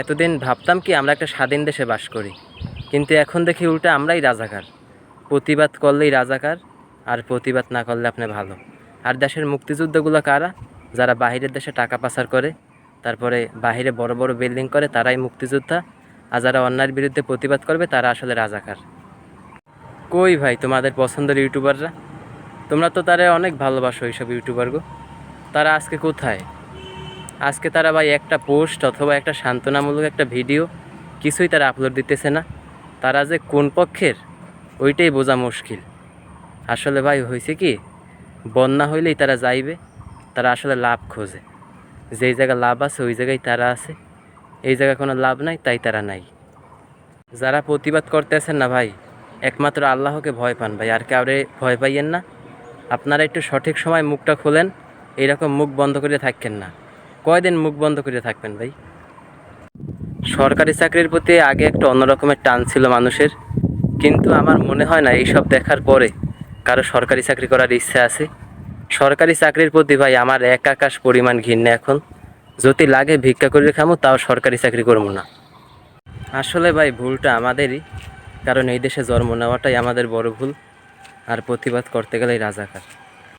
এতদিন ভাবতাম কি আমরা একটা স্বাধীন দেশে বাস করি, কিন্তু এখন দেখি উল্টা আমরাই রাজাকার। প্রতিবাদ করলেই রাজাকার, আর প্রতিবাদ না করলে আপনি ভালো। আর দেশের মুক্তিযুদ্ধগুলো কারা? যারা বাহিরের দেশে টাকা পাচার করে, তারপরে বাহিরে বড় বড় বিল্ডিং করে, তারাই মুক্তিযোদ্ধা। আর যারা অন্যায়ের বিরুদ্ধে প্রতিবাদ করবে তারা আসলে রাজাকার। কই ভাই তোমাদের পছন্দের ইউটিউবাররা? তোমরা তো তারা অনেক ভালোবাসো, এইসব ইউটিউবারগো। তারা আজকে কোথায়? আজকে তারা ভাই একটা পোস্ট অথবা একটা সান্ত্বনামূলক একটা ভিডিও কিছুই তারা আপলোড দিতেছে না। তারা যে কোন পক্ষের ওইটাই বোঝা মুশকিল। আসলে ভাই হয়েছে কি, বন্যা হইলেই তারা যাইবে, তারা আসলে লাভ খোঁজে। যেই জায়গায় লাভ আছে ওই জায়গায় তারা আছে, এই জায়গায় কোনো লাভ নাই তাই তারা নাই। যারা প্রতিবাদ করতেছেন না ভাই, একমাত্র আল্লাহকে ভয় পান ভাই, আর কাউরে ভয় পাইয়েন না। আপনারা একটু সঠিক সময় মুখটা খোলেন, এইরকম মুখ বন্ধ করে থাকেন না। কয়দিন মুখ বন্ধ করে থাকবেন ভাই? সরকারি চাকরির প্রতি আগে একটা অন্যরকমের টান ছিল মানুষের, কিন্তু আমার মনে হয় না এইসব দেখার পরে কারো সরকারি চাকরি করার ইচ্ছা আছে। সরকারি চাকরির প্রতি ভাই আমার এক আকাশ পরিমাণ ঘৃণা এখন। যদি লাগে ভিক্ষা করে খামো, তাও সরকারি চাকরি করবো না। আসলে ভাই ভুলটা আমাদেরই, কারণ এই দেশে জন্ম নেওয়াটাই আমাদের বড় ভুল। আর প্রতিবাদ করতে গেলেই রাজাকার।